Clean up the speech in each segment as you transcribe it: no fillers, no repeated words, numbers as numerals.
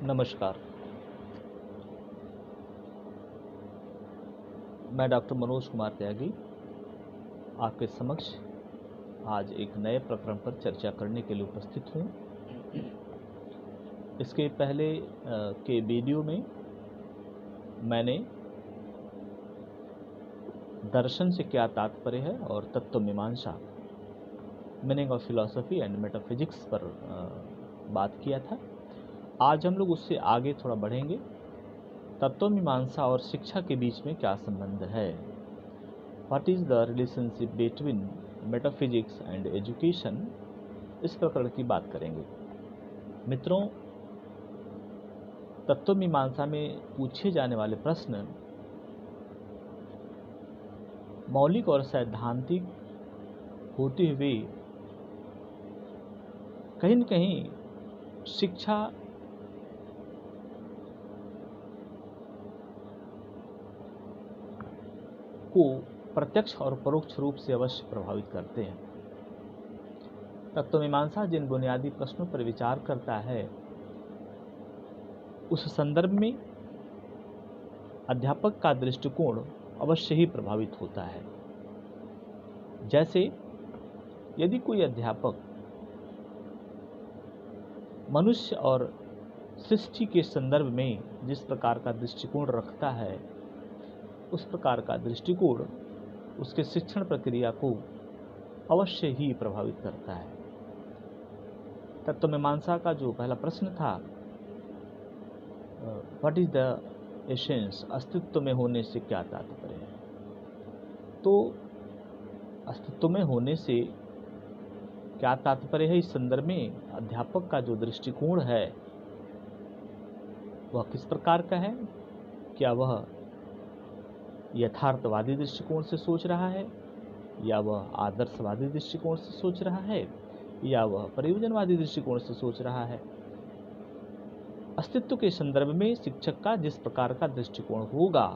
नमस्कार। मैं डॉक्टर मनोज कुमार त्यागी आपके समक्ष आज एक नए प्रकरण पर चर्चा करने के लिए उपस्थित हूँ। इसके पहले के वीडियो में मैंने दर्शन से क्या तात्पर्य है और तत्व मीमांसा meaning of philosophy and metaphysics पर बात किया था। आज हम लोग उससे आगे थोड़ा बढ़ेंगे। तत्व मीमांसा और शिक्षा के बीच में क्या संबंध है? What is the relationship between metaphysics and education? इस प्रकरण की बात करेंगे। मित्रों, तत्व मीमांसा में पूछे जाने वाले प्रश्न मौलिक और सैद्धांतिक होते हुए कहीं न कहीं शिक्षा को प्रत्यक्ष और परोक्ष रूप से अवश्य प्रभावित करते हैं। तत्व मीमांसा जिन बुनियादी प्रश्नों पर विचार करता है उस संदर्भ में अध्यापक का दृष्टिकोण अवश्य ही प्रभावित होता है। जैसे यदि कोई अध्यापक मनुष्य और सृष्टि के संदर्भ में जिस प्रकार का दृष्टिकोण रखता है उस प्रकार का दृष्टिकोण उसके शिक्षण प्रक्रिया को अवश्य ही प्रभावित करता है। तत्व मीमांसा का जो पहला प्रश्न था, व्हाट इज द एसेंस, अस्तित्व में होने से क्या तात्पर्य है? तो अस्तित्व में होने से क्या तात्पर्य है, इस संदर्भ में अध्यापक का जो दृष्टिकोण है वह किस प्रकार का है? क्या वह यथार्थवादी दृष्टिकोण से सोच रहा है, या वह आदर्शवादी दृष्टिकोण से सोच रहा है, या वह प्रयोजनवादी दृष्टिकोण से सोच रहा है? अस्तित्व के संदर्भ में शिक्षक का जिस प्रकार का दृष्टिकोण होगा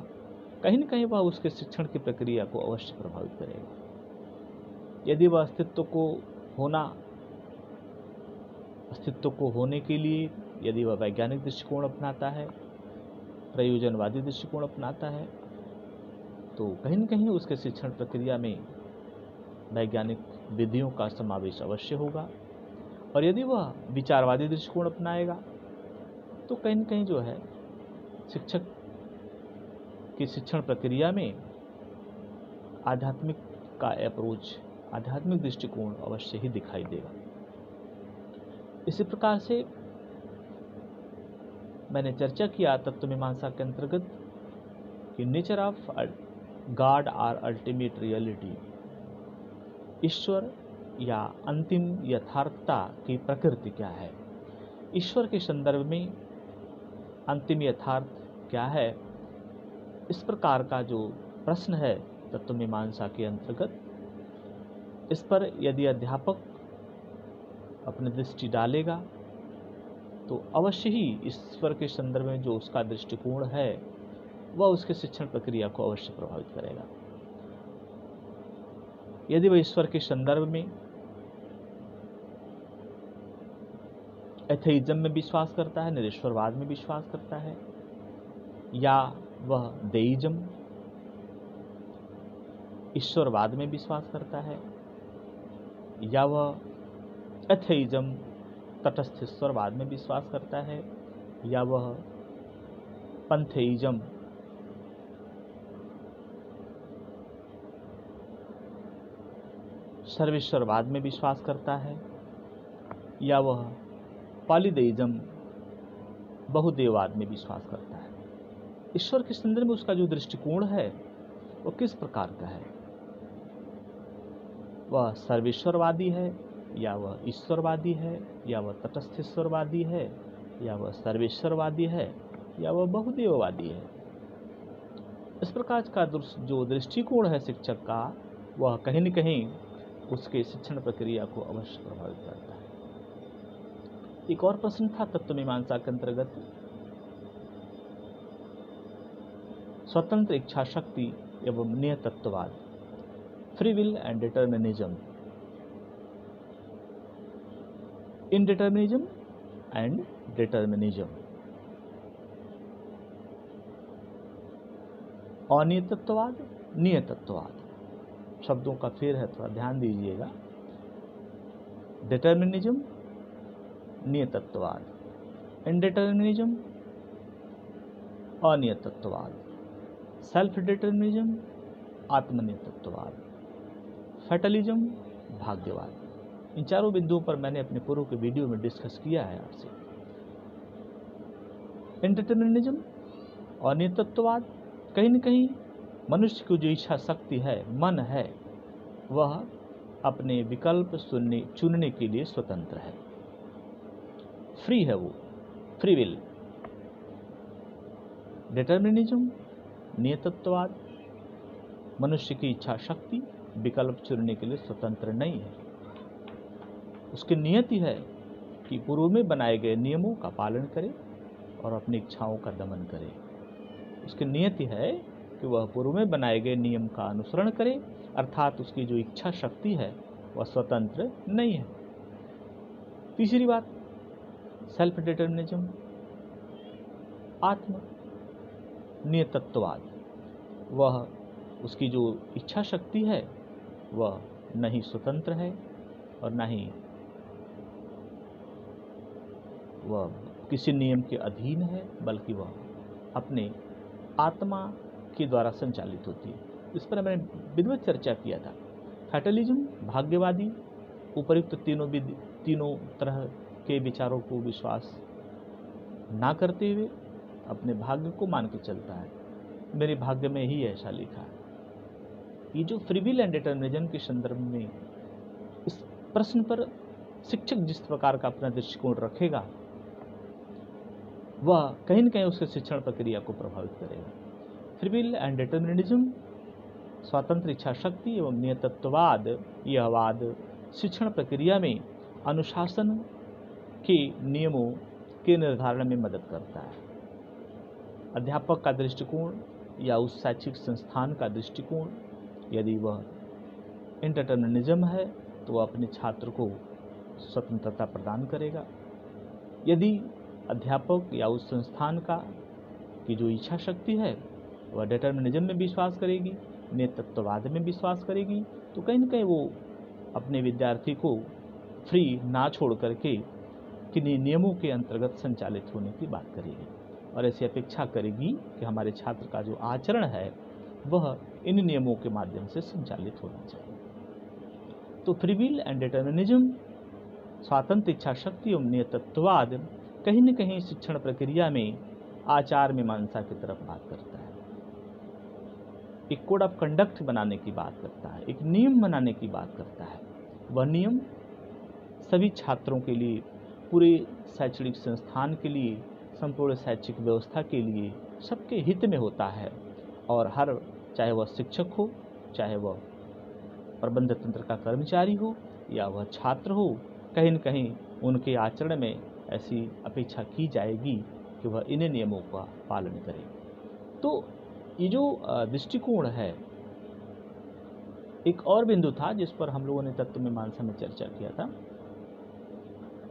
कहीं न कहीं वह उसके शिक्षण की प्रक्रिया को अवश्य प्रभावित करेगा। यदि वह अस्तित्व को होने के लिए यदि वह वैज्ञानिक दृष्टिकोण अपनाता है, प्रयोजनवादी दृष्टिकोण अपनाता है, तो कहीं न कहीं उसके शिक्षण प्रक्रिया में वैज्ञानिक विधियों का समावेश अवश्य होगा। और यदि वह विचारवादी दृष्टिकोण अपनाएगा तो कहीं न कहीं जो है शिक्षक की शिक्षण प्रक्रिया में आध्यात्मिक का अप्रोच, आध्यात्मिक दृष्टिकोण अवश्य ही दिखाई देगा। इसी प्रकार से मैंने चर्चा किया तत्व मीमांसा के अंतर्गत कि nature of God or ultimate reality, ईश्वर या अंतिम यथार्थता की प्रकृति क्या है? ईश्वर के संदर्भ में अंतिम यथार्थ क्या है? इस प्रकार का जो प्रश्न है तत्व मीमांसा के अंतर्गत, इस पर यदि अध्यापक अपनी दृष्टि डालेगा तो अवश्य ही ईश्वर के संदर्भ में जो उसका दृष्टिकोण है वह उसके शिक्षण प्रक्रिया को अवश्य प्रभावित करेगा। यदि वह ईश्वर के संदर्भ में एथेइज्म में विश्वास करता है, निरीश्वरवाद में विश्वास करता है, या वह देइज्म ईश्वरवाद में विश्वास करता है, या वह एथेइज्म तटस्थ ईश्वरवाद में विश्वास करता है, या वह पंथेइज्म सर्वेश्वरवाद में विश्वास करता है, या वह पॉलीदेइज्म बहुदेववाद में विश्वास करता है। ईश्वर के संदर्भ में उसका जो दृष्टिकोण है वो किस प्रकार का है? वह सर्वेश्वरवादी है, या वह ईश्वरवादी है, या वह तटस्थ ईश्वरवादी है, या वह सर्वेश्वरवादी है, या वह बहुदेववादी है? इस प्रकार का जो दृष्टिकोण है शिक्षक का वह कहीं न कहीं उसके शिक्षण प्रक्रिया को अवश्य प्रभावित करता है। एक और प्रश्न था तत्व मीमांसा के अंतर्गत, स्वतंत्र इच्छा शक्ति एवं नियतत्ववाद, free will and determinism, indeterminism and determinism. अनियतत्ववाद, नियतत्ववाद। शब्दों का फेर है, थोड़ा ध्यान दीजिएगा। डिटर्मिनिज्म, नियतत्ववाद। इनडिटर्मिनिज्म, अनियतत्ववाद। सेल्फ डिटर्मिनिज्म, आत्मनियतत्ववाद। फैटलिज्म, भाग्यवाद। इन चारों बिंदुओं पर मैंने अपने पूर्व के वीडियो में डिस्कस किया है आपसे। इनडिटर्मिनिज्म, अनियतत्ववाद, कहीं न कहीं मनुष्य की जो इच्छा शक्ति है, मन है, वह अपने विकल्प चुनने के लिए स्वतंत्र है, फ्री है, वो फ्री विल। डिटर्मिनिज्म, नियतत्ववाद, मनुष्य की इच्छा शक्ति विकल्प चुनने के लिए स्वतंत्र नहीं है। उसकी नियति है कि पूर्व में बनाए गए नियमों का पालन करे और अपनी इच्छाओं का दमन करे। उसकी नियति है कि वह पूर्व में बनाए गए नियम का अनुसरण करे, अर्थात उसकी जो इच्छा शक्ति है वह स्वतंत्र नहीं है। तीसरी बात, सेल्फ डिटर्मिनिज्म, आत्म नियतत्ववाद। वह उसकी जो इच्छा शक्ति है वह न ही स्वतंत्र है और न ही वह किसी नियम के अधीन है, बल्कि वह अपने आत्मा के द्वारा संचालित होती है। इस पर मैंने विधिवत चर्चा किया था। फैटलिज्म, भाग्यवादी, उपयुक्त तीनों तरह के विचारों को विश्वास ना करते हुए अपने भाग्य को मान के चलता है। मेरे भाग्य में ही ऐसा लिखा है। ये जो फ्री विल एंड डिटर्मिनिज्म के संदर्भ में इस प्रश्न पर शिक्षक जिस प्रकार का अपना दृष्टिकोण रखेगा, वह कहीं न कहीं उसके शिक्षण प्रक्रिया को प्रभावित करेगा। फ्री विल एंड डिटर्मिनिज्म, स्वतंत्र इच्छा शक्ति एवं नियतत्ववाद, यह वाद शिक्षण प्रक्रिया में अनुशासन के नियमों के निर्धारण में मदद करता है। अध्यापक का दृष्टिकोण या उस शैक्षिक संस्थान का दृष्टिकोण यदि वह इंडिटर्मिनिज्म है तो वह अपने छात्र को स्वतंत्रता प्रदान करेगा। यदि अध्यापक या उस संस्थान की जो इच्छा शक्ति है वह डिटर्मिनिज्म में विश्वास करेगी, नेतृत्ववाद में विश्वास करेगी, तो कहीं न कहीं वो अपने विद्यार्थी को फ्री ना छोड़ करके किन्हीं नियमों के अंतर्गत संचालित होने की बात करेगी और ऐसी अपेक्षा करेगी कि हमारे छात्र का जो आचरण है वह इन नियमों के माध्यम से संचालित होना चाहिए। तो फ्री विल एंड डिटर्मिनिज्म, स्वतंत्र इच्छा शक्ति एवं नियतत्ववाद कहीं न कहीं शिक्षण प्रक्रिया में आचार मीमांसा की तरफ बात करता है, एक कोड ऑफ कंडक्ट बनाने की बात करता है, एक नियम बनाने की बात करता है। वह नियम सभी छात्रों के लिए, पूरे शैक्षणिक संस्थान के लिए, संपूर्ण शैक्षिक व्यवस्था के लिए सबके हित में होता है और हर, चाहे वह शिक्षक हो, चाहे वह प्रबंध तंत्र का कर्मचारी हो या वह छात्र हो, कहीं न कहीं उनके आचरण में ऐसी अपेक्षा की जाएगी कि वह इन नियमों का पालन करे। तो ये जो दृष्टिकोण है, एक और बिंदु था जिस पर हम लोगों ने तत्व मीमांसा में चर्चा किया था,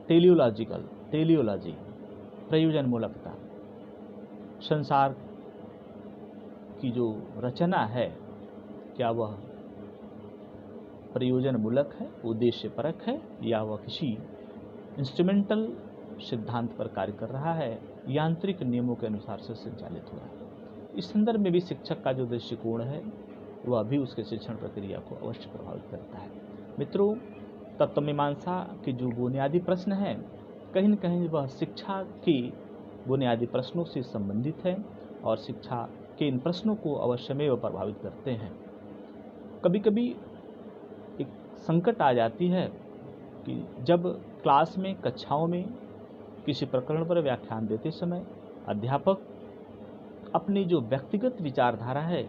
टेलियोलॉजी, प्रयोजन मूलकता। संसार की जो रचना है क्या वह प्रयोजन मूलक है, उद्देश्य परक है, या वह किसी इंस्ट्रूमेंटल सिद्धांत पर कार्य कर रहा है, यांत्रिक नियमों के अनुसार से संचालित हो रहा है। इस संदर्भ में भी शिक्षक का जो दृष्टिकोण है वह भी उसके शिक्षण प्रक्रिया को अवश्य प्रभावित करता है। मित्रों, तत्व मीमांसा के जो बुनियादी प्रश्न हैं, कहीं न कहीं वह शिक्षा के बुनियादी प्रश्नों से संबंधित है और शिक्षा के इन प्रश्नों को अवश्यमेव प्रभावित करते हैं। कभी कभी एक संकट आ जाती है कि जब क्लास में, कक्षाओं में किसी प्रकरण पर व्याख्यान देते समय अध्यापक अपनी जो व्यक्तिगत विचारधारा है,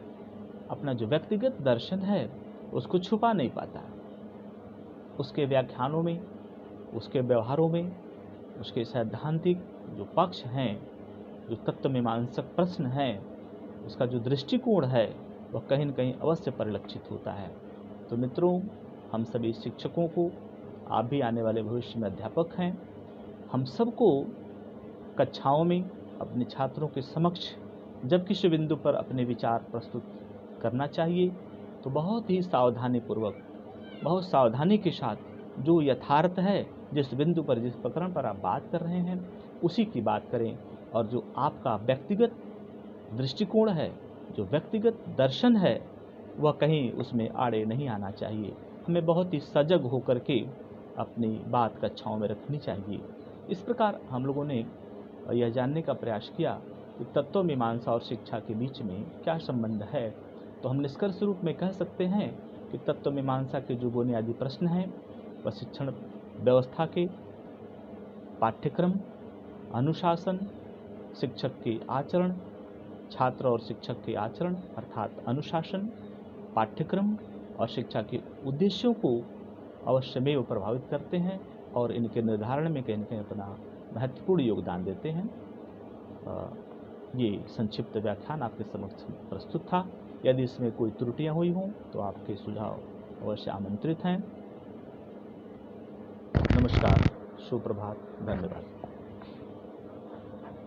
अपना जो व्यक्तिगत दर्शन है, उसको छुपा नहीं पाता। उसके व्याख्यानों में, उसके व्यवहारों में, उसके सैद्धांतिक जो पक्ष हैं, जो तत्व मीमांसक प्रश्न हैं, उसका जो दृष्टिकोण है वह कहीं न कहीं अवश्य परिलक्षित होता है। तो मित्रों, हम सभी शिक्षकों को, आप भी आने वाले भविष्य में अध्यापक हैं, हम सबको कक्षाओं में अपने छात्रों के समक्ष जब किसी बिंदु पर अपने विचार प्रस्तुत करना चाहिए तो बहुत ही सावधानीपूर्वक, बहुत सावधानी के साथ जो यथार्थ है, जिस बिंदु पर, जिस प्रकरण पर आप बात कर रहे हैं उसी की बात करें, और जो आपका व्यक्तिगत दृष्टिकोण है, जो व्यक्तिगत दर्शन है, वह कहीं उसमें आड़े नहीं आना चाहिए। हमें बहुत ही सजग होकर के अपनी बात कक्षाओं में रखनी चाहिए। इस प्रकार हम लोगों ने यह जानने का प्रयास किया कि तत्व मीमांसा और शिक्षा के बीच में क्या संबंध है। तो हम निष्कर्ष रूप में कह सकते हैं कि तत्व मीमांसा के जो बुनियादी प्रश्न हैं वह शिक्षण व्यवस्था के पाठ्यक्रम, अनुशासन, शिक्षक के आचरण, छात्र और शिक्षक के आचरण अर्थात अनुशासन, पाठ्यक्रम और शिक्षा के उद्देश्यों को अवश्यमेव प्रभावित करते हैं और इनके निर्धारण में कहीं न कहीं अपना महत्वपूर्ण योगदान देते हैं। ये संक्षिप्त व्याख्यान आपके समक्ष प्रस्तुत था। यदि इसमें कोई त्रुटियां हुई हों तो आपके सुझाव अवश्य आमंत्रित हैं। नमस्कार, सुप्रभात, धन्यवाद।